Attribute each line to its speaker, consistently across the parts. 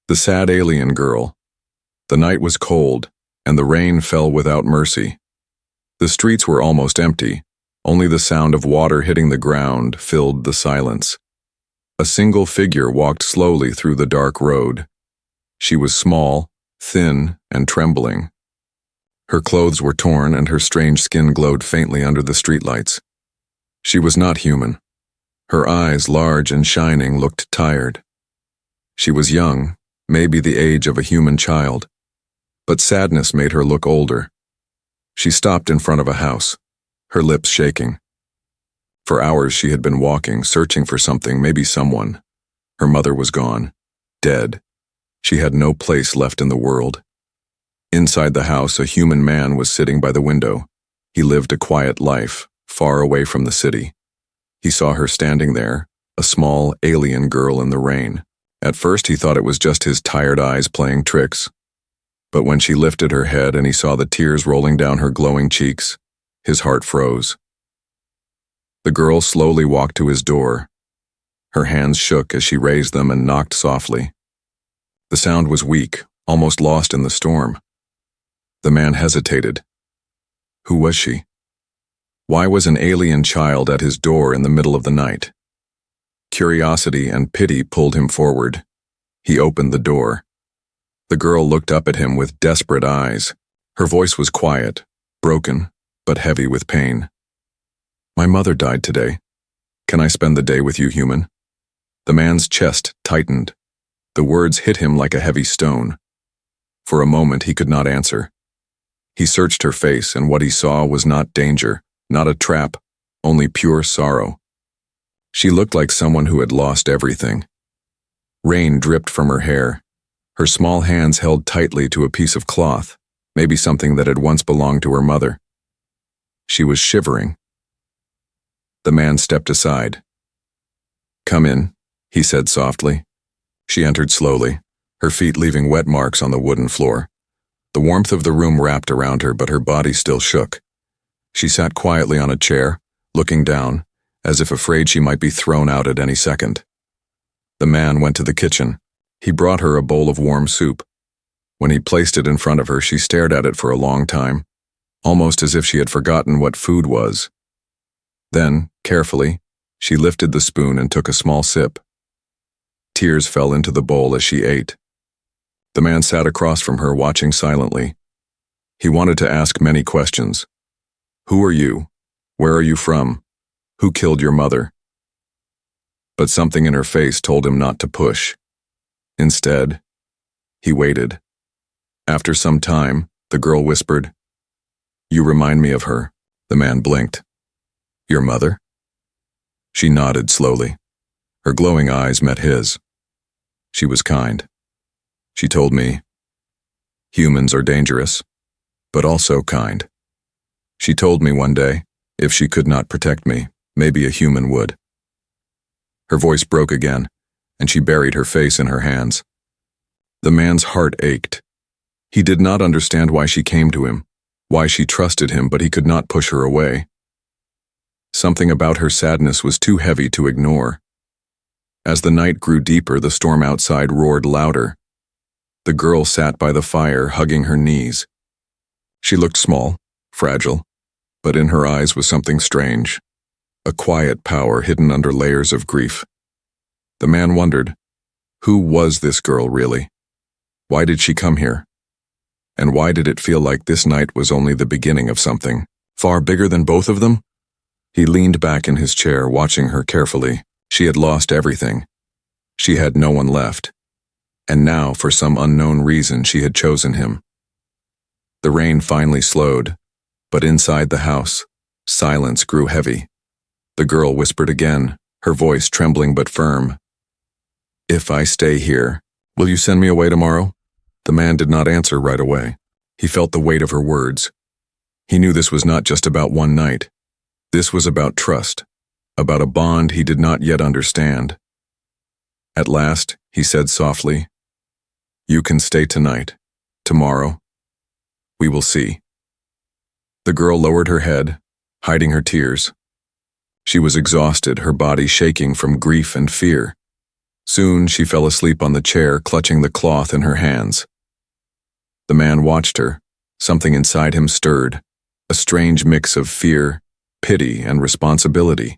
Speaker 1: The sad alien girl. The night was cold, and the rain fell without mercy. The streets were almost empty. Only the sound of water hitting the ground filled the silence. A single figure walked slowly through the dark road. She was small, thin, and trembling. Her clothes were torn and her strange skin glowed faintly under the streetlights. She was not human. Her eyes, large and shining, looked tired. She was young, maybe the age of a human child, but sadness made her look older. She stopped in front of a house, her lips shaking. For hours she had been walking, searching for something, maybe someone. Her mother was gone, dead. She had no place left in the world. Inside the house, a human man was sitting by the window. He lived a quiet life, far away from the city. He saw her standing there, a small alien girl in the rain. At first he thought it was just his tired eyes playing tricks. But when she lifted her head and he saw the tears rolling down her glowing cheeks, his heart froze. The girl slowly walked to his door. Her hands shook as she raised them and knocked softly. The sound was weak, almost lost in the storm. The man hesitated. Who was she? Why was an alien child at his door in the middle of the night? Curiosity and pity pulled him forward. He opened the door. The girl looked up at him with desperate eyes. Her voice was quiet, broken, but heavy with pain. My mother died today. Can I spend the day with you, human? The man's chest tightened. The words hit him like a heavy stone. For a moment he could not answer. He searched her face, and what he saw was not danger, not a trap, only pure sorrow. She looked like someone who had lost everything. Rain dripped from her hair. Her small hands held tightly to a piece of cloth, maybe something that had once belonged to her mother. She was shivering. The man stepped aside. Come in, he said softly. She entered slowly, her feet leaving wet marks on the wooden floor. The warmth of the room wrapped around her, but her body still shook. She sat quietly on a chair, looking down, as if afraid she might be thrown out at any second. The man went to the kitchen. He brought her a bowl of warm soup. When he placed it in front of her, she stared at it for a long time, almost as if she had forgotten what food was. Then, carefully, she lifted the spoon and took a small sip. Tears fell into the bowl as she ate. The man sat across from her, watching silently. He wanted to ask many questions. Who are you? Where are you from? Who killed your mother? But something in her face told him not to push. Instead, he waited. After some time, the girl whispered, You remind me of her. The man blinked. Your mother? She nodded slowly. Her glowing eyes met his. She was kind. She told me, humans are dangerous, but also kind. She told me one day, if she could not protect me, maybe a human would. Her voice broke again, and she buried her face in her hands. The man's heart ached. He did not understand why she came to him, why she trusted him, but he could not push her away. Something about her sadness was too heavy to ignore. As the night grew deeper, the storm outside roared louder. The girl sat by the fire, hugging her knees. She looked small, fragile, but in her eyes was something strange, a quiet power hidden under layers of grief. The man wondered, who was this girl really? Why did she come here? And why did it feel like this night was only the beginning of something, far bigger than both of them? He leaned back in his chair, watching her carefully. She had lost everything. She had no one left. And now, for some unknown reason, she had chosen him. The rain finally slowed, but inside the house, silence grew heavy. The girl whispered again, her voice trembling but firm. If I stay here, will you send me away tomorrow? The man did not answer right away. He felt the weight of her words. He knew this was not just about one night. This was about trust, about a bond he did not yet understand. At last, he said softly, You can stay tonight. Tomorrow, we will see. The girl lowered her head, hiding her tears. She was exhausted, her body shaking from grief and fear. Soon she fell asleep on the chair, clutching the cloth in her hands. The man watched her. Something inside him stirred, a strange mix of fear, pity, and responsibility.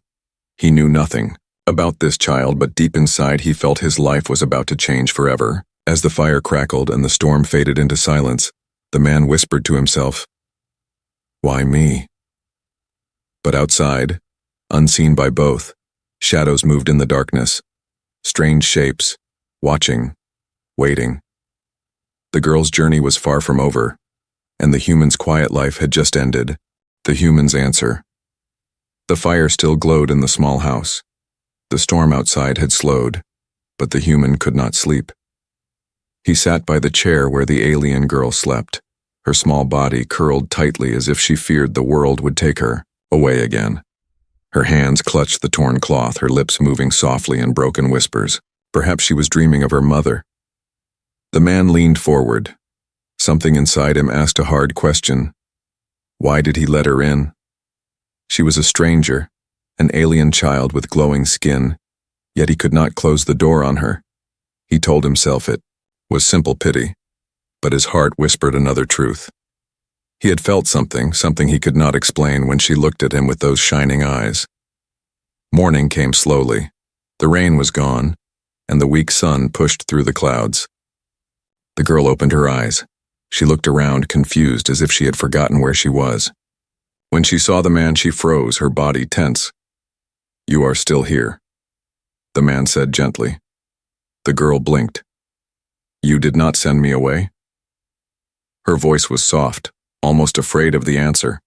Speaker 1: He knew nothing about this child, but deep inside he felt his life was about to change forever. As the fire crackled and the storm faded into silence, the man whispered to himself, "Why me?" But outside, unseen by both, shadows moved in the darkness, strange shapes, watching, waiting. The girl's journey was far from over, and the human's quiet life had just ended. The human's answer. The fire still glowed in the small house. The storm outside had slowed, but the human could not sleep. He sat by the chair where the alien girl slept, her small body curled tightly as if she feared the world would take her away again. Her hands clutched the torn cloth, her lips moving softly in broken whispers. Perhaps she was dreaming of her mother. The man leaned forward. Something inside him asked a hard question. Why did he let her in? She was a stranger, an alien child with glowing skin, yet he could not close the door on her. He told himself it was simple pity, but his heart whispered another truth. He had felt something he could not explain when she looked at him with those shining eyes. Morning came slowly. The rain was gone, and the weak sun pushed through the clouds. The girl opened her eyes. She looked around, confused, as if she had forgotten where she was. When she saw the man, she froze, her body tense. "You are still here," the man said gently. The girl blinked. "You did not send me away?" Her voice was soft, almost afraid of the answer.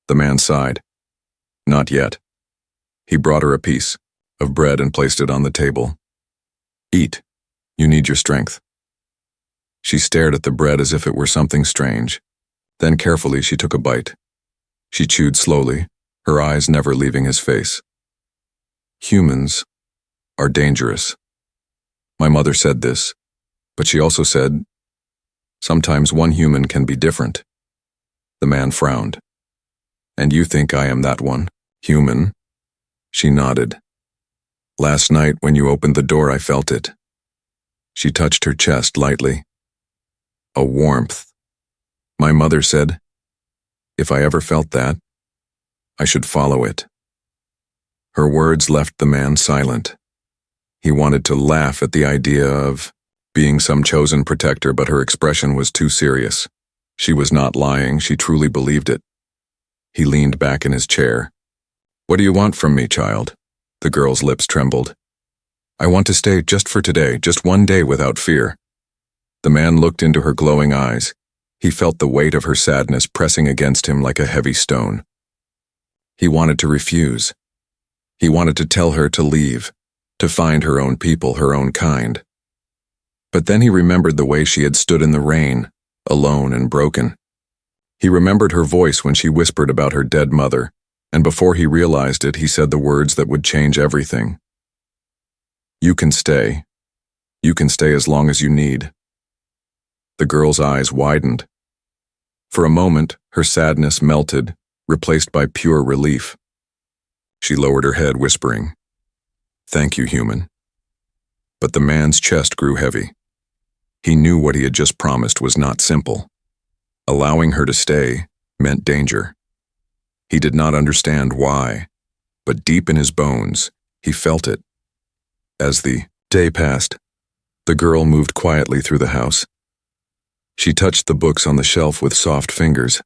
Speaker 1: The man sighed. "Not yet." He brought her a piece of bread and placed it on the table. "Eat. You need your strength." She stared at the bread as if it were something strange. Then carefully she took a bite. She chewed slowly, her eyes never leaving his face. "Humans are dangerous. My mother said this, but she also said, sometimes one human can be different." The man frowned. "And you think I am that one, human?" She nodded. "Last night when you opened the door, I felt it." She touched her chest lightly. "A warmth. My mother said, if I ever felt that, I should follow it." Her words left the man silent. He wanted to laugh at the idea of being some chosen protector, but her expression was too serious. She was not lying, she truly believed it. He leaned back in his chair. "What do you want from me, child?" The girl's lips trembled. "I want to stay just for today, just one day without fear." The man looked into her glowing eyes. He felt the weight of her sadness pressing against him like a heavy stone. He wanted to refuse. He wanted to tell her to leave, to find her own people, her own kind. But then he remembered the way she had stood in the rain, alone and broken. He remembered her voice when she whispered about her dead mother, and before he realized it, he said the words that would change everything. "You can stay. You can stay as long as you need." The girl's eyes widened. For a moment, her sadness melted, replaced by pure relief. She lowered her head, whispering, "Thank you, human." But the man's chest grew heavy. He knew what he had just promised was not simple. Allowing her to stay meant danger. He did not understand why, but deep in his bones, he felt it. As the day passed, the girl moved quietly through the house. She touched the books on the shelf with soft fingers.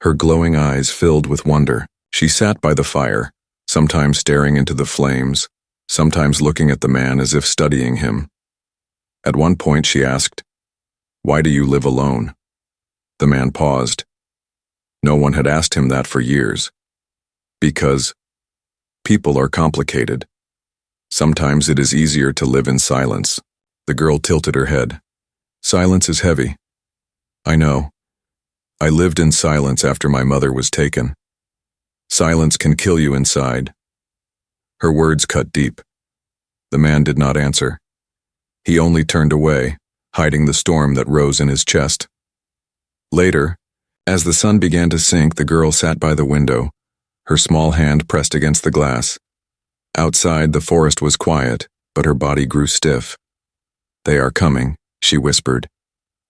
Speaker 1: Her glowing eyes filled with wonder. She sat by the fire, sometimes staring into the flames, sometimes looking at the man as if studying him. At one point she asked, "Why do you live alone?" The man paused. No one had asked him that for years. "Because people are complicated. Sometimes it is easier to live in silence." The girl tilted her head. "Silence is heavy. I know. I lived in silence after my mother was taken. Silence can kill you inside." Her words cut deep. The man did not answer. He only turned away, hiding the storm that rose in his chest. Later, as the sun began to sink, the girl sat by the window, her small hand pressed against the glass. Outside, the forest was quiet, but her body grew stiff. "They are coming," she whispered.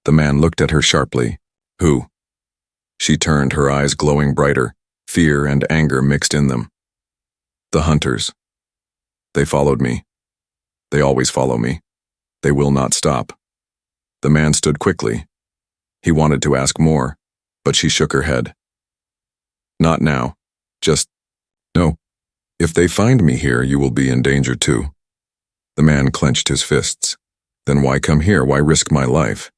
Speaker 1: The man looked at her sharply. "Who?" She turned, her eyes glowing brighter, fear and anger mixed in them. "The hunters. They followed me. They always follow me. They will not stop." The man stood quickly. He wanted to ask more, but she shook her head. "Not now. Just, no. If they find me here, you will be in danger too." The man clenched his fists. "Then why come here? Why risk my life?"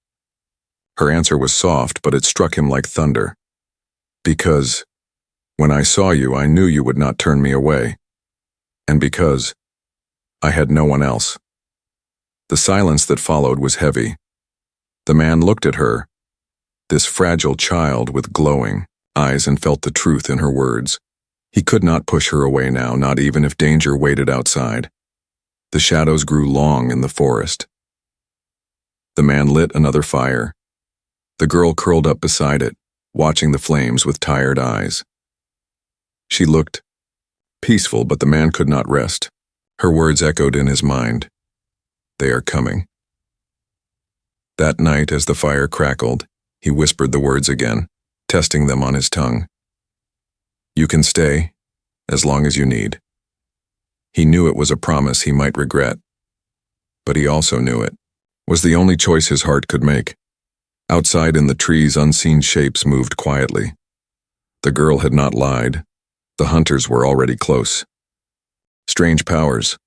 Speaker 1: Her answer was soft, but it struck him like thunder. "Because when I saw you, I knew you would not turn me away. And because I had no one else." The silence that followed was heavy. The man looked at her, this fragile child with glowing eyes, and felt the truth in her words. He could not push her away now, not even if danger waited outside. The shadows grew long in the forest. The man lit another fire. The girl curled up beside it, watching the flames with tired eyes. She looked peaceful, but the man could not rest. Her words echoed in his mind. "They are coming." That night, as the fire crackled, he whispered the words again, testing them on his tongue. "You can stay, as long as you need." He knew it was a promise he might regret, but he also knew it was the only choice his heart could make. Outside in the trees, unseen shapes moved quietly. The girl had not lied. The hunters were already close. Strange powers.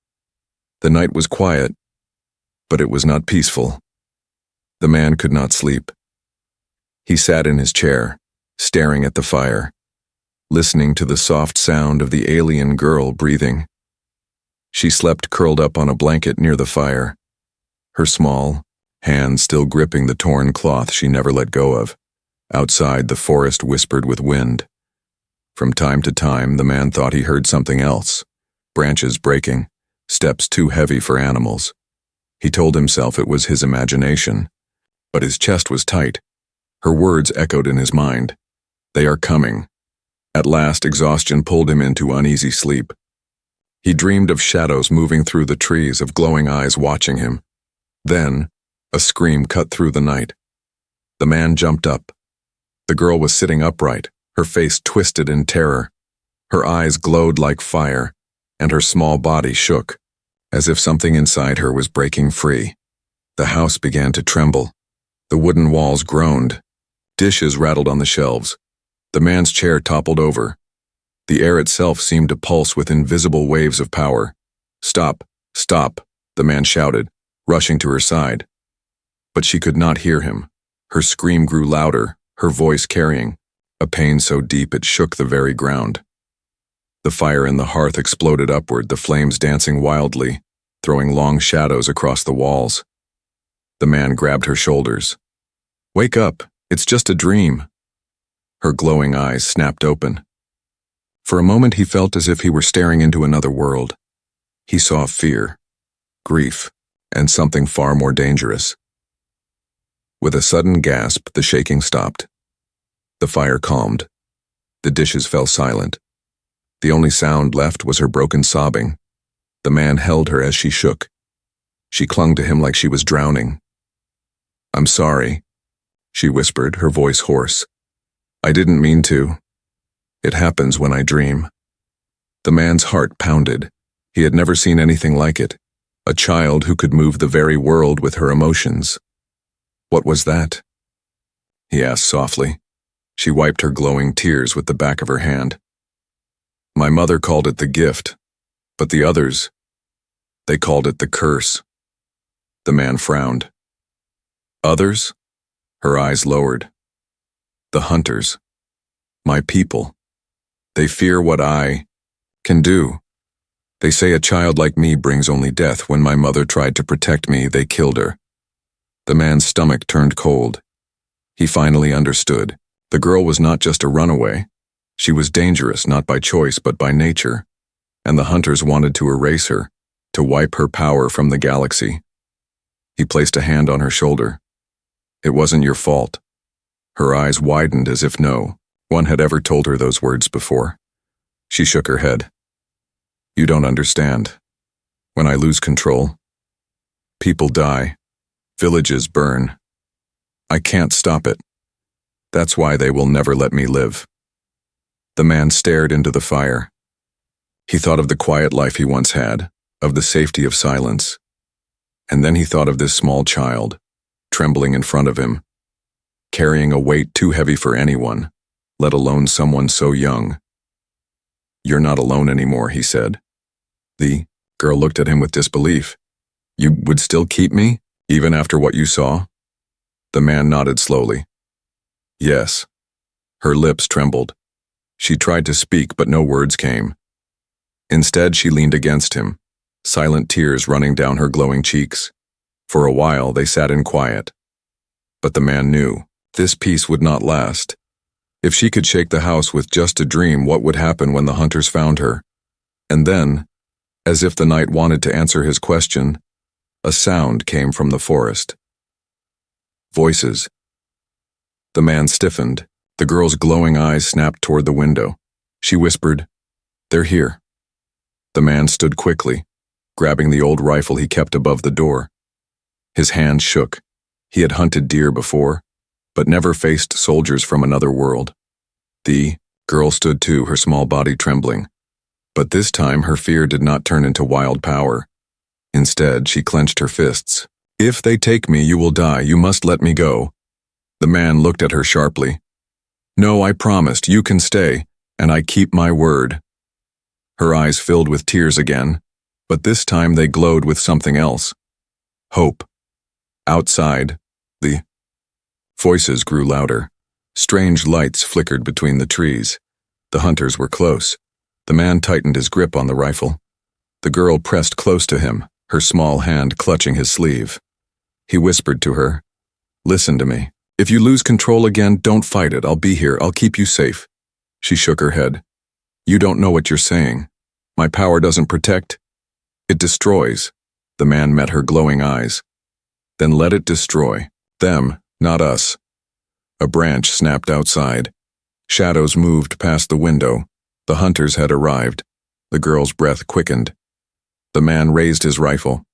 Speaker 1: The night was quiet, but it was not peaceful. The man could not sleep. He sat in his chair, staring at the fire, listening to the soft sound of the alien girl breathing. She slept curled up on a blanket near the fire, her small hands still gripping the torn cloth she never let go of. Outside, the forest whispered with wind. From time to time, the man thought he heard something else, branches breaking, steps too heavy for animals. He told himself it was his imagination, but his chest was tight. Her words echoed in his mind. "They are coming." At last, exhaustion pulled him into uneasy sleep. He dreamed of shadows moving through the trees, of glowing eyes watching him. Then, a scream cut through the night. The man jumped up. The girl was sitting upright, her face twisted in terror. Her eyes glowed like fire, and her small body shook, as if something inside her was breaking free. The house began to tremble. The wooden walls groaned. Dishes rattled on the shelves. The man's chair toppled over. The air itself seemed to pulse with invisible waves of power. "Stop, stop," the man shouted, rushing to her side. But she could not hear him. Her scream grew louder, her voice carrying a pain so deep it shook the very ground. The fire in the hearth exploded upward, the flames dancing wildly, throwing long shadows across the walls. The man grabbed her shoulders. "Wake up, it's just a dream." Her glowing eyes snapped open. For a moment he felt as if he were staring into another world. He saw fear, grief, and something far more dangerous. With a sudden gasp, the shaking stopped. The fire calmed. The dishes fell silent. The only sound left was her broken sobbing. The man held her as she shook. She clung to him like she was drowning. "I'm sorry," she whispered, her voice hoarse. "I didn't mean to. It happens when I dream." The man's heart pounded. He had never seen anything like it. A child who could move the very world with her emotions. "What was that?" he asked softly. She wiped her glowing tears with the back of her hand. "My mother called it the gift, but the others, they called it the curse." The man frowned. "Others?" Her eyes lowered. "The hunters. My people. They fear what I can do. They say a child like me brings only death. When my mother tried to protect me, they killed her." The man's stomach turned cold. He finally understood. The girl was not just a runaway. She was dangerous, not by choice, but by nature. And the hunters wanted to erase her, to wipe her power from the galaxy. He placed a hand on her shoulder. "It wasn't your fault." Her eyes widened as if no one had ever told her those words before. She shook her head. "You don't understand. When I lose control, people die, villages burn. I can't stop it. That's why they will never let me live." The man stared into the fire. He thought of the quiet life he once had, of the safety of silence. And then he thought of this small child, trembling in front of him, carrying a weight too heavy for anyone, let alone someone so young. "You're not alone anymore," he said. The girl looked at him with disbelief. "You would still keep me, even after what you saw?" The man nodded slowly. "Yes." Her lips trembled. She tried to speak, but no words came. Instead, she leaned against him, silent tears running down her glowing cheeks. For a while, they sat in quiet. But the man knew this peace would not last. If she could shake the house with just a dream, what would happen when the hunters found her? And then, as if the night wanted to answer his question, a sound came from the forest. Voices. The man stiffened. The girl's glowing eyes snapped toward the window. She whispered, "They're here." The man stood quickly, grabbing the old rifle he kept above the door. His hand shook. He had hunted deer before, but never faced soldiers from another world. The girl stood too, her small body trembling. But this time her fear did not turn into wild power. Instead, she clenched her fists. "If they take me, you will die. You must let me go." The man looked at her sharply. "No, I promised. You can stay, and I keep my word." Her eyes filled with tears again, but this time they glowed with something else. Hope. Outside, the voices grew louder. Strange lights flickered between the trees. The hunters were close. The man tightened his grip on the rifle. The girl pressed close to him, her small hand clutching his sleeve. He whispered to her, "Listen to me. If you lose control again, don't fight it. I'll be here. I'll keep you safe." She shook her head. "You don't know what you're saying. My power doesn't protect. It destroys." The man met her glowing eyes. "Then let it destroy. Them, not us." A branch snapped outside. Shadows moved past the window. The hunters had arrived. The girl's breath quickened. The man raised his rifle.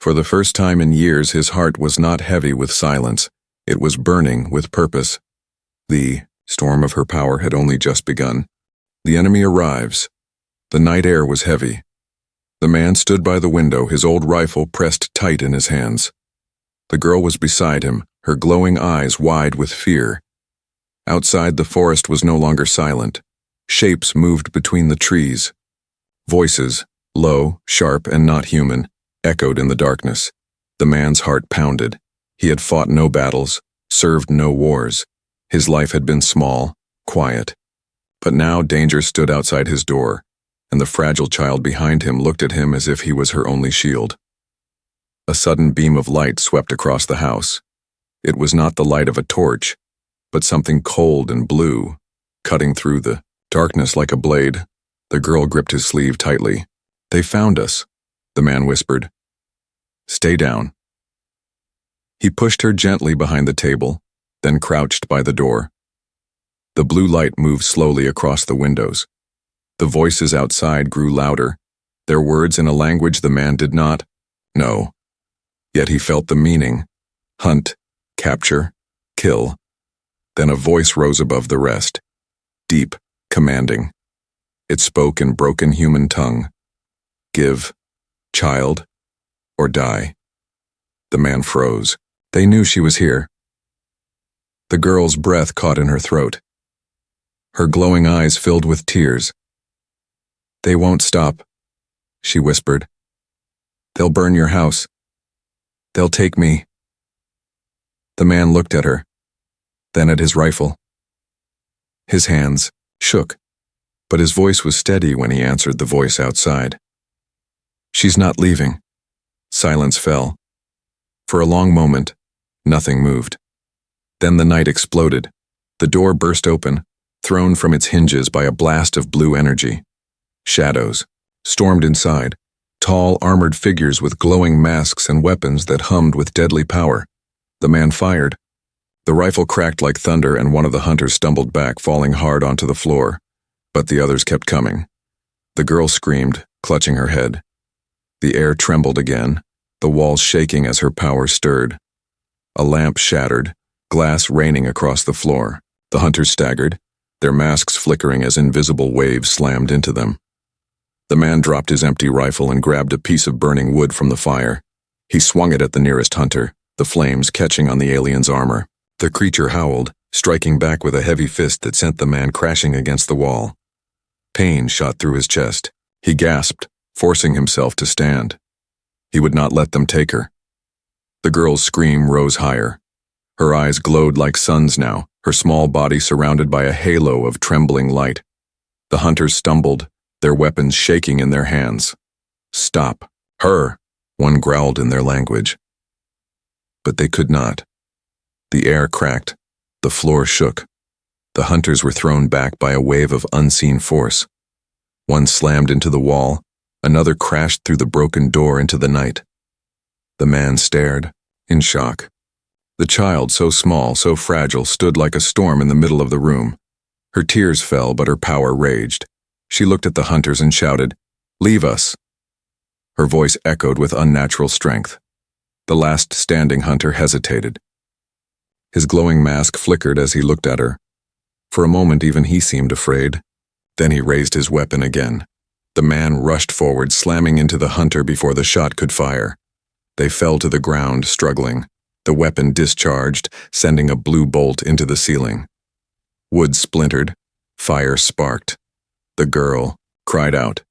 Speaker 1: For the first time in years, his heart was not heavy with silence. It was burning with purpose. The storm of her power had only just begun. The enemy arrives. The night air was heavy. The man stood by the window, his old rifle pressed tight in his hands. The girl was beside him, her glowing eyes wide with fear. Outside, the forest was no longer silent. Shapes moved between the trees. Voices, low, sharp, and not human, echoed in the darkness. The man's heart pounded. He had fought no battles, served no wars. His life had been small, quiet. But now danger stood outside his door, and the fragile child behind him looked at him as if he was her only shield. A sudden beam of light swept across the house. It was not the light of a torch, but something cold and blue, cutting through the darkness like a blade. The girl gripped his sleeve tightly. "They found us," the man whispered. "Stay down." He pushed her gently behind the table, then crouched by the door. The blue light moved slowly across the windows. The voices outside grew louder, their words in a language the man did not know. Yet he felt the meaning. Hunt, capture, kill. Then a voice rose above the rest, deep, commanding. It spoke in broken human tongue. "Give, child, or die." The man froze. They knew she was here. The girl's breath caught in her throat. Her glowing eyes filled with tears. "They won't stop," she whispered. "They'll burn your house. They'll take me." The man looked at her, then at his rifle. His hands shook, but his voice was steady when he answered the voice outside. "She's not leaving." Silence fell. For a long moment, nothing moved. Then the night exploded. The door burst open, thrown from its hinges by a blast of blue energy. Shadows stormed inside, tall, armored figures with glowing masks and weapons that hummed with deadly power. The man fired. The rifle cracked like thunder, and one of the hunters stumbled back, falling hard onto the floor. But the others kept coming. The girl screamed, clutching her head. The air trembled again, the walls shaking as her power stirred. A lamp shattered, glass raining across the floor. The hunters staggered, their masks flickering as invisible waves slammed into them. The man dropped his empty rifle and grabbed a piece of burning wood from the fire. He swung it at the nearest hunter, the flames catching on the alien's armor. The creature howled, striking back with a heavy fist that sent the man crashing against the wall. Pain shot through his chest. He gasped, forcing himself to stand. He would not let them take her. The girl's scream rose higher. Her eyes glowed like suns now, her small body surrounded by a halo of trembling light. The hunters stumbled, their weapons shaking in their hands. "Stop. Her," one growled in their language. But they could not. The air cracked, the floor shook. The hunters were thrown back by a wave of unseen force. One slammed into the wall, another crashed through the broken door into the night. The man stared, in shock. The child, so small, so fragile, stood like a storm in the middle of the room. Her tears fell, but her power raged. She looked at the hunters and shouted, "Leave us!" Her voice echoed with unnatural strength. The last standing hunter hesitated. His glowing mask flickered as he looked at her. For a moment even he seemed afraid. Then he raised his weapon again. The man rushed forward, slamming into the hunter before the shot could fire. They fell to the ground, struggling. The weapon discharged, sending a blue bolt into the ceiling. Wood splintered. Fire sparked. The girl cried out.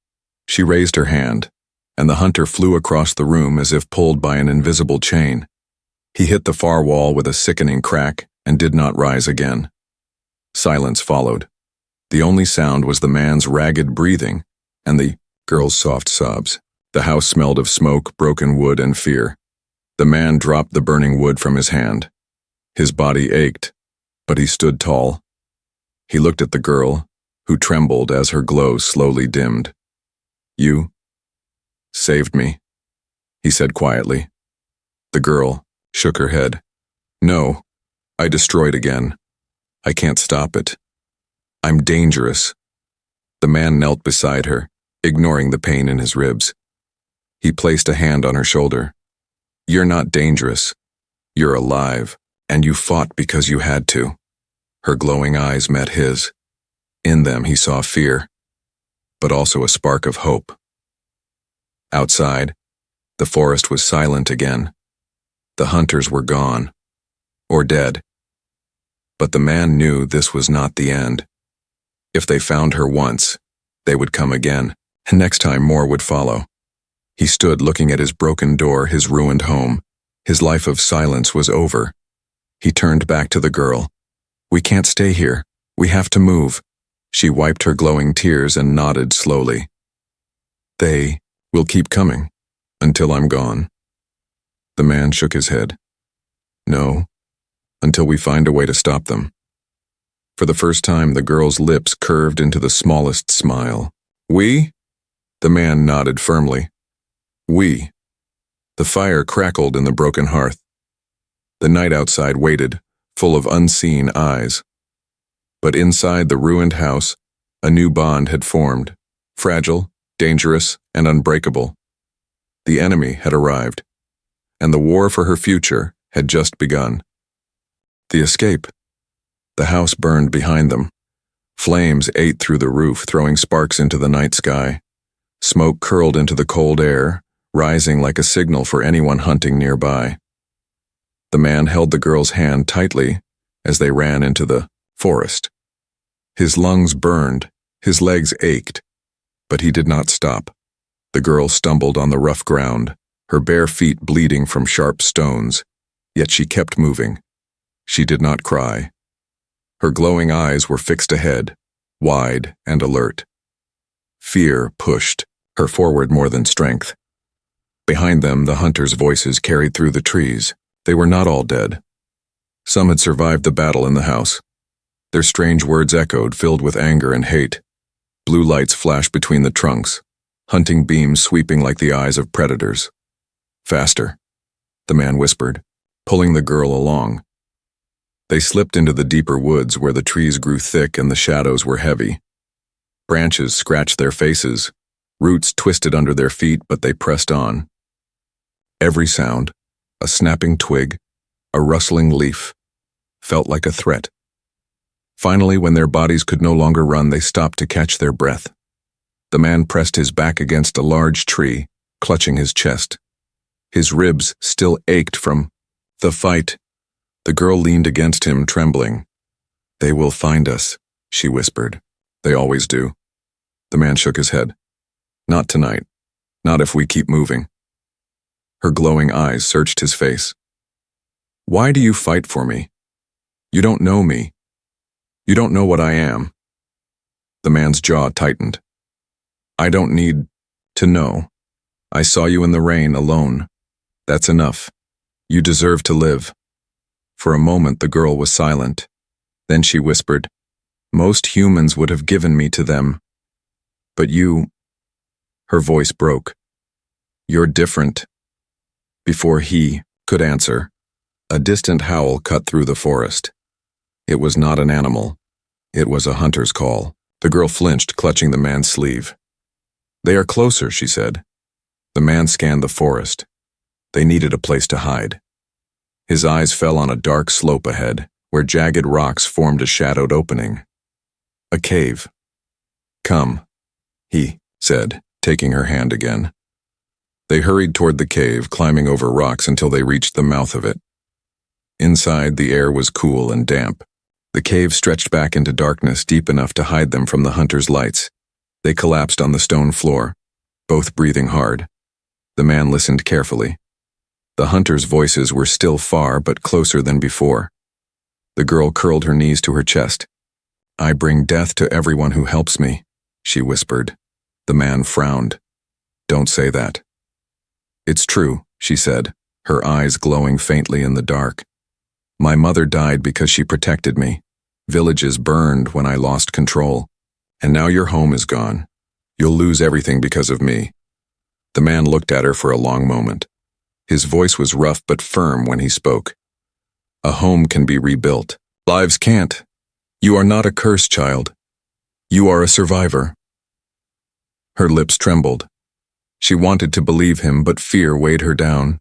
Speaker 1: She raised her hand, and the hunter flew across the room as if pulled by an invisible chain. He hit the far wall with a sickening crack and did not rise again. Silence followed. The only sound was the man's ragged breathing and the girl's soft sobs. The house smelled of smoke, broken wood, and fear. The man dropped the burning wood from his hand. His body ached, but he stood tall. He looked at the girl, who trembled as her glow slowly dimmed. "You saved me," he said quietly. The girl shook her head. "No, I destroyed again. I can't stop it. I'm dangerous." The man knelt beside her, ignoring the pain in his ribs. He placed a hand on her shoulder. "You're not dangerous. You're alive, and you fought because you had to." Her glowing eyes met his. In them he saw fear, but also a spark of hope. Outside, the forest was silent again. The hunters were gone, or dead. But the man knew this was not the end. If they found her once, they would come again, and next time more would follow. He stood looking at his broken door, his ruined home. His life of silence was over. He turned back to the girl. "We can't stay here. We have to move." She wiped her glowing tears and nodded slowly. "They will keep coming, until I'm gone." The man shook his head. "No, until we find a way to stop them." For the first time, the girl's lips curved into the smallest smile. "We?" The man nodded firmly. "We." The fire crackled in the broken hearth. The night outside waited, full of unseen eyes. But inside the ruined house, a new bond had formed, fragile, dangerous, and unbreakable. The enemy had arrived, and the war for her future had just begun. The escape. The house burned behind them. Flames ate through the roof, throwing sparks into the night sky. Smoke curled into the cold air, rising like a signal for anyone hunting nearby. The man held the girl's hand tightly as they ran into the forest. His lungs burned, his legs ached, but he did not stop. The girl stumbled on the rough ground, her bare feet bleeding from sharp stones, yet she kept moving. She did not cry. Her glowing eyes were fixed ahead, wide and alert. Fear pushed her forward more than strength. Behind them, the hunters' voices carried through the trees. They were not all dead. Some had survived the battle in the house. Their strange words echoed, filled with anger and hate. Blue lights flashed between the trunks, hunting beams sweeping like the eyes of predators. "Faster," the man whispered, pulling the girl along. They slipped into the deeper woods where the trees grew thick and the shadows were heavy. Branches scratched their faces, Roots twisted under their feet, but they pressed on. Every sound, a snapping twig, a rustling leaf, felt like a threat. Finally, when their bodies could no longer run, they stopped to catch their breath. The man pressed his back against a large tree, clutching his chest. His ribs still ached from the fight. The girl leaned against him, trembling. "They will find us," she whispered. "They always do." The man shook his head. "Not tonight. Not if we keep moving." Her glowing eyes searched his face. "Why do you fight for me? You don't know me. You don't know what I am." The man's jaw tightened. "I don't need to know. I saw you in the rain alone. That's enough. You deserve to live." For a moment the girl was silent. Then she whispered, "Most humans would have given me to them. But you—" Her voice broke. "You're different." Before he could answer, a distant howl cut through the forest. It was not an animal. It was a hunter's call. The girl flinched, clutching the man's sleeve. "They are closer," she said. The man scanned the forest. They needed a place to hide. His eyes fell on a dark slope ahead, where jagged rocks formed a shadowed opening. A cave. "Come," he said, taking her hand again. They hurried toward the cave, climbing over rocks until they reached the mouth of it. Inside, the air was cool and damp. The cave stretched back into darkness deep enough to hide them from the hunter's lights. They collapsed on the stone floor, both breathing hard. The man listened carefully. The hunters' voices were still far, but closer than before. The girl curled her knees to her chest. "I bring death to everyone who helps me," she whispered. The man frowned. "Don't say that." "It's true," she said, her eyes glowing faintly in the dark. "My mother died because she protected me. Villages burned when I lost control. And now your home is gone. You'll lose everything because of me." The man looked at her for a long moment. His voice was rough but firm when he spoke. "A home can be rebuilt. Lives can't. You are not a cursed child. You are a survivor." Her lips trembled. She wanted to believe him, but fear weighed her down.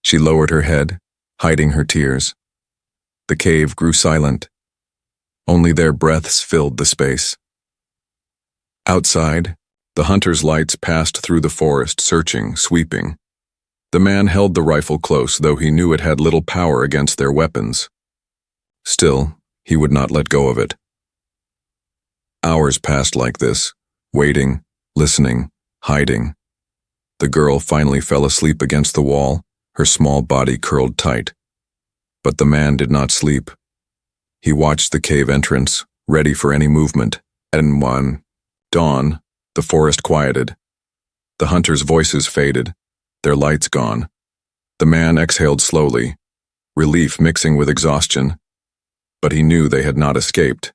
Speaker 1: She lowered her head, hiding her tears. The cave grew silent. Only their breaths filled the space. Outside, the hunters' lights passed through the forest, searching, sweeping. The man held the rifle close, though he knew it had little power against their weapons. Still, he would not let go of it. Hours passed like this, waiting, listening, hiding. The girl finally fell asleep against the wall, her small body curled tight. But the man did not sleep. He watched the cave entrance, ready for any movement, and when dawn, the forest quieted. The hunters' voices faded, their lights gone. The man exhaled slowly, relief mixing with exhaustion. But he knew they had not escaped.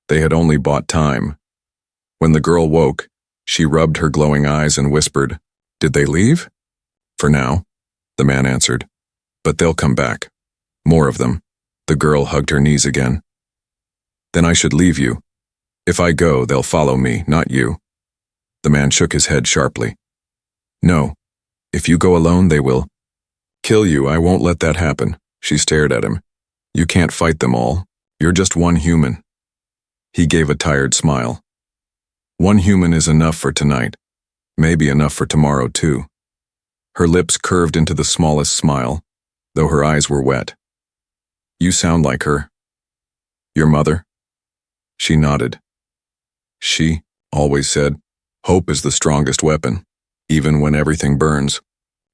Speaker 1: They had only bought time. When the girl woke, she rubbed her glowing eyes and whispered, "Did they leave?" "For now," the man answered. "But they'll come back. More of them." The girl hugged her knees again. "Then I should leave you. If I go, they'll follow me, not you." The man shook his head sharply. "No. If you go alone, they will kill you. I won't let that happen." She stared at him. "You can't fight them all. You're just one human." He gave a tired smile. "One human is enough for tonight. Maybe enough for tomorrow, too." Her lips curved into the smallest smile, though her eyes were wet. "You sound like her. Your mother?" She nodded. She always said, "Hope is the strongest weapon, even when everything burns."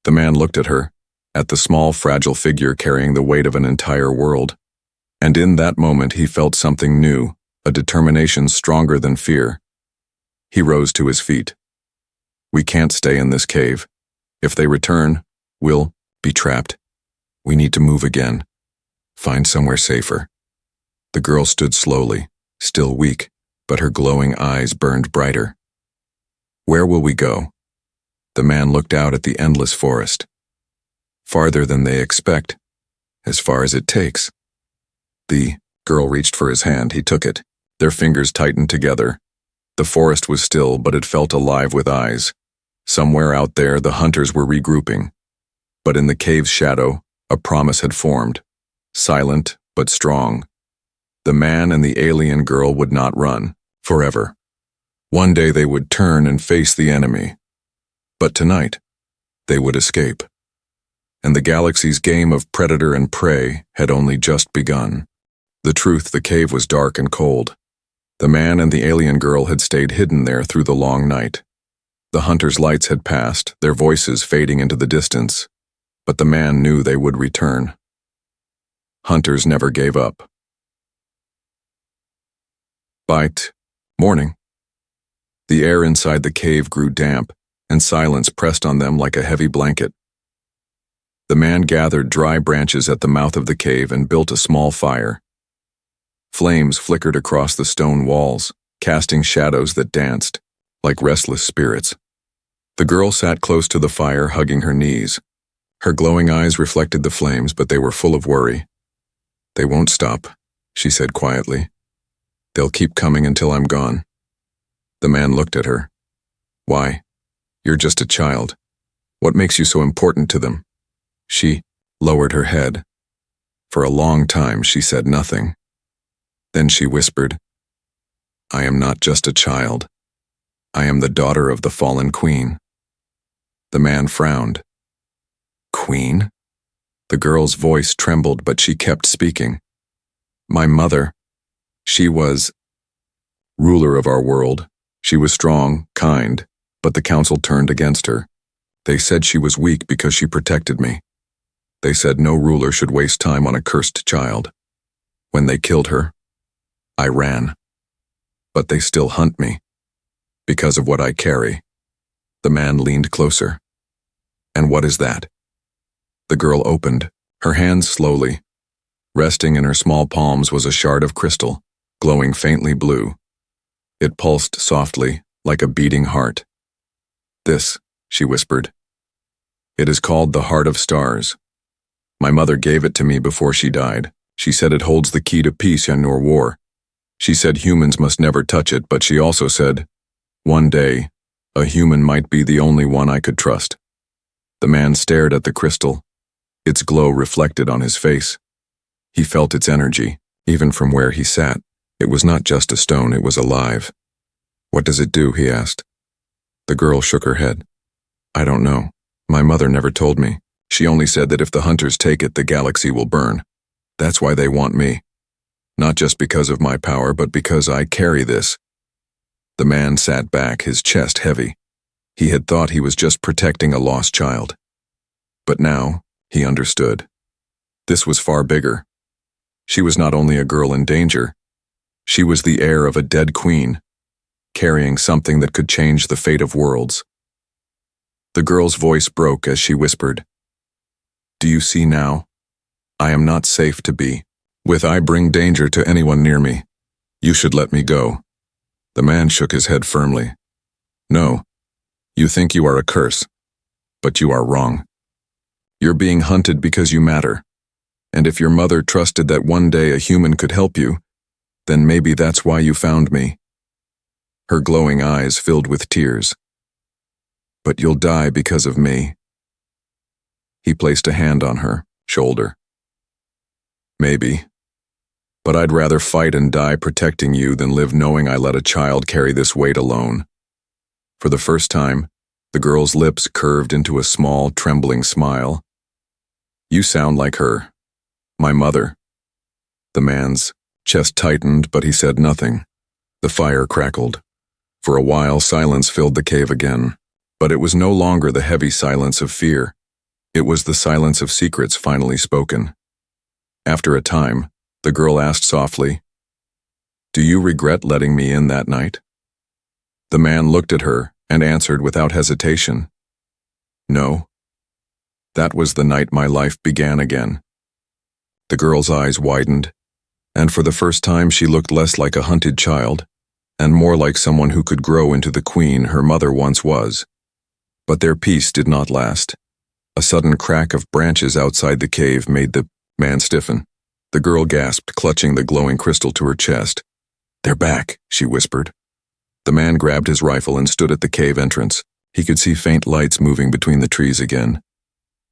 Speaker 1: The man looked at her, at the small, fragile figure carrying the weight of an entire world. And in that moment he felt something new, a determination stronger than fear. He rose to his feet. "We can't stay in this cave. If they return, we'll be trapped. We need to move again. Find somewhere safer." The girl stood slowly, still weak, but her glowing eyes burned brighter. "Where will we go?" The man looked out at the endless forest. "Farther than they expect, as far as it takes." The girl reached for his hand. He took it. Their fingers tightened together. The forest was still, but it felt alive with eyes. Somewhere out there, the hunters were regrouping. But in the cave's shadow, a promise had formed. Silent, but strong. The man and the alien girl would not run, forever. One day they would turn and face the enemy. But tonight, they would escape. And the galaxy's game of predator and prey had only just begun. The truth, the cave was dark and cold. The man and the alien girl had stayed hidden there through the long night. The hunters' lights had passed, their voices fading into the distance. But the man knew they would return. Hunters never gave up. Bite. Morning. The air inside the cave grew damp, and silence pressed on them like a heavy blanket. The man gathered dry branches at the mouth of the cave and built a small fire. Flames flickered across the stone walls, casting shadows that danced, like restless spirits. The girl sat close to the fire, hugging her knees. Her glowing eyes reflected the flames, but they were full of worry. "They won't stop," she said quietly. "They'll keep coming until I'm gone." The man looked at her. "Why? You're just a child. What makes you so important to them?" She lowered her head. For a long time she said nothing. Then she whispered, "I am not just a child. I am the daughter of the fallen queen." The man frowned. "Queen?" The girl's voice trembled, but she kept speaking. "My mother, she was ruler of our world. She was strong, kind, but the council turned against her. They said she was weak because she protected me. They said no ruler should waste time on a cursed child. When they killed her, I ran. But they still hunt me, because of what I carry." The man leaned closer. "And what is that?" The girl opened, her hands slowly. Resting in her small palms was a shard of crystal, glowing faintly blue. It pulsed softly, like a beating heart. "This," she whispered. "It is called the Heart of Stars. My mother gave it to me before she died. She said it holds the key to peace and nor war. She said humans must never touch it, but she also said, one day, a human might be the only one I could trust." The man stared at the crystal. Its glow reflected on his face. He felt its energy, even from where he sat. It was not just a stone, it was alive. "What does it do?" he asked. The girl shook her head. "I don't know. My mother never told me. She only said that if the hunters take it, the galaxy will burn. That's why they want me. Not just because of my power, but because I carry this." The man sat back, his chest heavy. He had thought he was just protecting a lost child. But now, he understood. This was far bigger. She was not only a girl in danger. She was the heir of a dead queen, carrying something that could change the fate of worlds. The girl's voice broke as she whispered, "Do you see now? I am not safe to be. With I bring danger to anyone near me. You should let me go." The man shook his head firmly. "No, you think you are a curse, but you are wrong. You're being hunted because you matter. And if your mother trusted that one day a human could help you, then maybe that's why you found me." Her glowing eyes filled with tears. "But you'll die because of me." He placed a hand on her shoulder. "Maybe. But I'd rather fight and die protecting you than live knowing I let a child carry this weight alone." For the first time, the girl's lips curved into a small, trembling smile. "You sound like her. My mother." The man's chest tightened, but he said nothing. The fire crackled. For a while, silence filled the cave again. But it was no longer the heavy silence of fear. It was the silence of secrets finally spoken. After a time, the girl asked softly, "Do you regret letting me in that night?" The man looked at her and answered without hesitation, "No. That was the night my life began again." The girl's eyes widened, and for the first time she looked less like a hunted child, and more like someone who could grow into the queen her mother once was. But their peace did not last. A sudden crack of branches outside the cave made the man stiffen. The girl gasped, clutching the glowing crystal to her chest. "They're back," she whispered. The man grabbed his rifle and stood at the cave entrance. He could see faint lights moving between the trees again.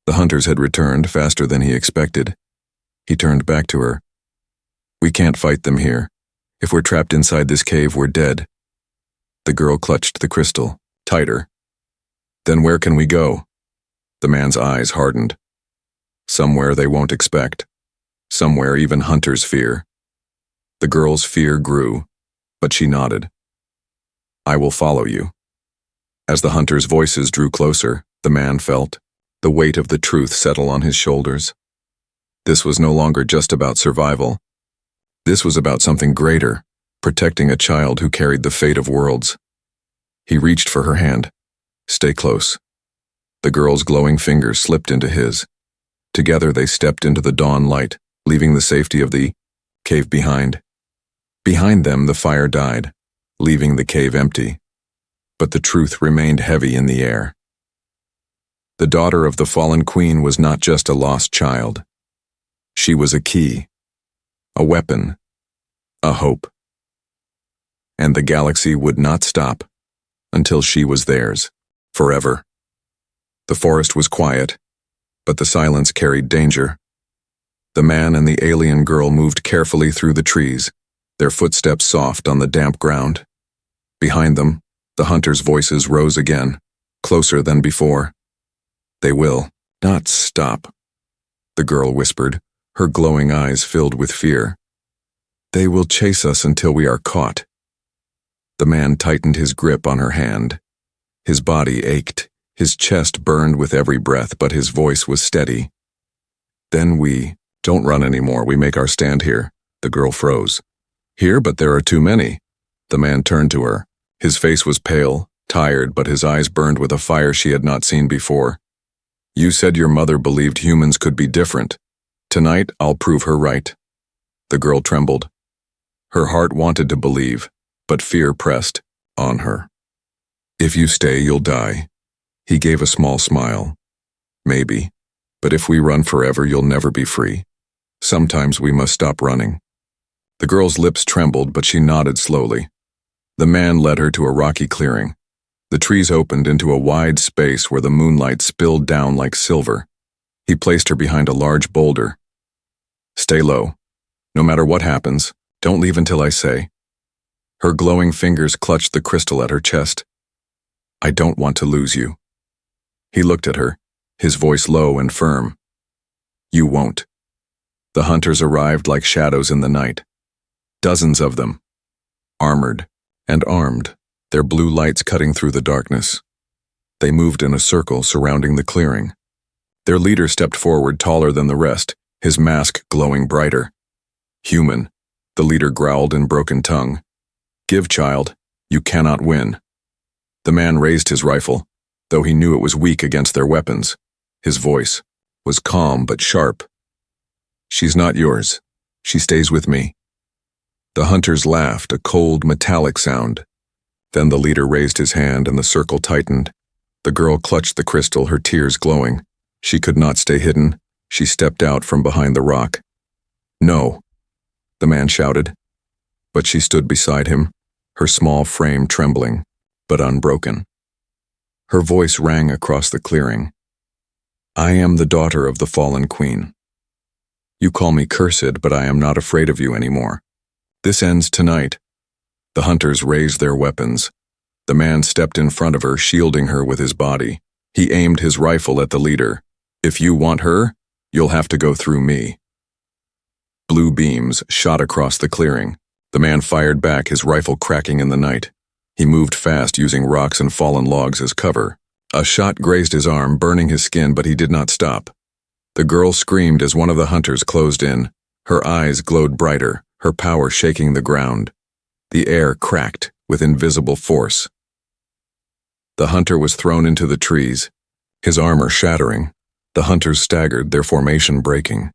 Speaker 1: The hunters had returned faster than he expected. He turned back to her. "We can't fight them here. If we're trapped inside this cave, we're dead." The girl clutched the crystal, tighter. "Then where can we go?" The man's eyes hardened. "Somewhere they won't expect. Somewhere even hunters fear." The girl's fear grew, but she nodded. "I will follow you." As the hunters' voices drew closer, the man felt the weight of the truth settle on his shoulders. This was no longer just about survival. This was about something greater, protecting a child who carried the fate of worlds. He reached for her hand. "Stay close." The girl's glowing fingers slipped into his. Together they stepped into the dawn light, leaving the safety of the cave behind. Behind them, the fire died, leaving the cave empty. But the truth remained heavy in the air. The daughter of the fallen queen was not just a lost child. She was a key, a weapon, a hope. And the galaxy would not stop until she was theirs, forever. The forest was quiet, but the silence carried danger. The man and the alien girl moved carefully through the trees, their footsteps soft on the damp ground. Behind them, the hunters' voices rose again, closer than before. "They will not stop," the girl whispered, her glowing eyes filled with fear. "They will chase us until we are caught." The man tightened his grip on her hand. His body ached, his chest burned with every breath, but his voice was steady. "Then we don't run anymore, we make our stand here." The girl froze. "Here, but there are too many." The man turned to her. His face was pale, tired, but his eyes burned with a fire she had not seen before. "You said your mother believed humans could be different. Tonight, I'll prove her right." The girl trembled. Her heart wanted to believe, but fear pressed on her. "If you stay, you'll die." He gave a small smile. "Maybe, but if we run forever, you'll never be free. Sometimes we must stop running." The girl's lips trembled, but she nodded slowly. The man led her to a rocky clearing. The trees opened into a wide space where the moonlight spilled down like silver. He placed her behind a large boulder. "Stay low. No matter what happens, don't leave until I say." Her glowing fingers clutched the crystal at her chest. "I don't want to lose you." He looked at her, his voice low and firm. "You won't." The hunters arrived like shadows in the night. Dozens of them, armored and armed, their blue lights cutting through the darkness. They moved in a circle surrounding the clearing. Their leader stepped forward, taller than the rest, his mask glowing brighter. "Human," the leader growled in broken tongue. "Give, child. You cannot win." The man raised his rifle, though he knew it was weak against their weapons. His voice was calm but sharp. "She's not yours. She stays with me." The hunters laughed, a cold, metallic sound. Then the leader raised his hand and the circle tightened. The girl clutched the crystal, her tears glowing. She could not stay hidden. She stepped out from behind the rock. "No," the man shouted. But she stood beside him, her small frame trembling, but unbroken. Her voice rang across the clearing. "I am the daughter of the fallen queen. You call me cursed, but I am not afraid of you anymore. This ends tonight." The hunters raised their weapons. The man stepped in front of her, shielding her with his body. He aimed his rifle at the leader. "If you want her, you'll have to go through me." Blue beams shot across the clearing. The man fired back, his rifle cracking in the night. He moved fast, using rocks and fallen logs as cover. A shot grazed his arm, burning his skin, but he did not stop. The girl screamed as one of the hunters closed in. Her eyes glowed brighter, her power shaking the ground. The air cracked with invisible force. The hunter was thrown into the trees, his armor shattering. The hunters staggered, their formation breaking.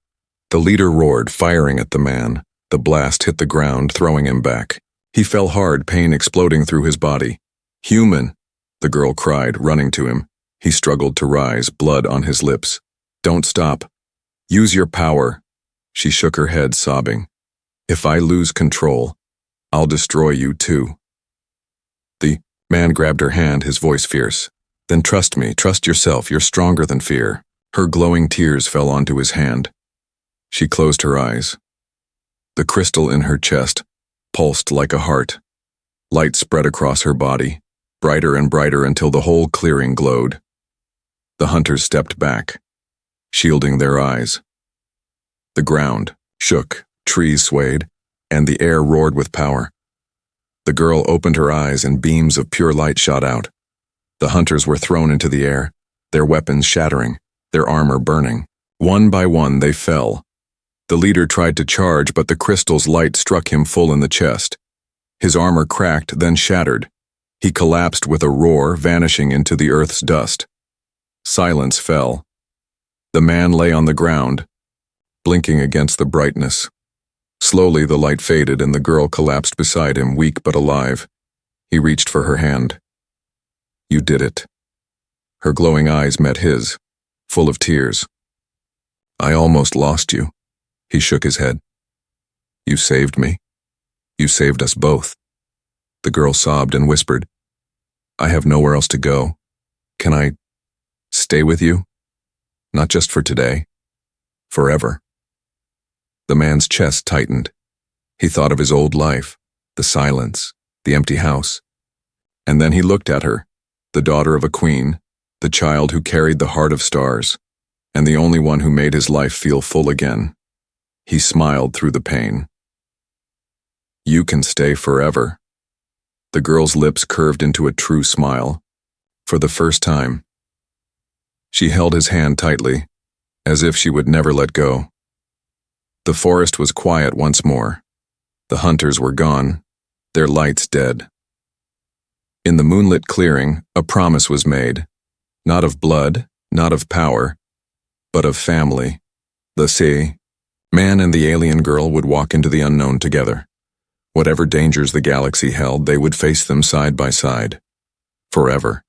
Speaker 1: The leader roared, firing at the man. The blast hit the ground, throwing him back. He fell hard, pain exploding through his body. "Human," the girl cried, running to him. He struggled to rise, blood on his lips. "Don't stop. Use your power." She shook her head, sobbing. "If I lose control, I'll destroy you too." Man grabbed her hand, his voice fierce. Then trust me, trust yourself, you're stronger than fear. Her glowing tears fell onto his hand. She closed her eyes. The crystal in her chest pulsed like a heart. Light spread across her body, brighter and brighter until the whole clearing glowed. The hunters stepped back, shielding their eyes. The ground shook, trees swayed, and the air roared with power. The girl opened her eyes and beams of pure light shot out. The hunters were thrown into the air, their weapons shattering, their armor burning. One by one they fell. The leader tried to charge, but the crystal's light struck him full in the chest. His armor cracked, then shattered. He collapsed with a roar, vanishing into the earth's dust. Silence fell. The man lay on the ground, blinking against the brightness. Slowly the light faded and the girl collapsed beside him, weak but alive. He reached for her hand. You did it. Her glowing eyes met his, full of tears. I almost lost you. He shook his head. You saved me. You saved us both. The girl sobbed and whispered, I have nowhere else to go. Can I stay with you? Not just for today. Forever. The man's chest tightened. He thought of his old life, the silence, the empty house. And then he looked at her, the daughter of a queen, the child who carried the heart of stars, and the only one who made his life feel full again. He smiled through the pain. You can stay forever. The girl's lips curved into a true smile. For the first time. She held his hand tightly, as if she would never let go. The forest was quiet once more. The hunters were gone, their lights dead. In the moonlit clearing, a promise was made, not of blood, not of power, but of family. The sea, man and the alien girl would walk into the unknown together. Whatever dangers the galaxy held, they would face them side by side. Forever.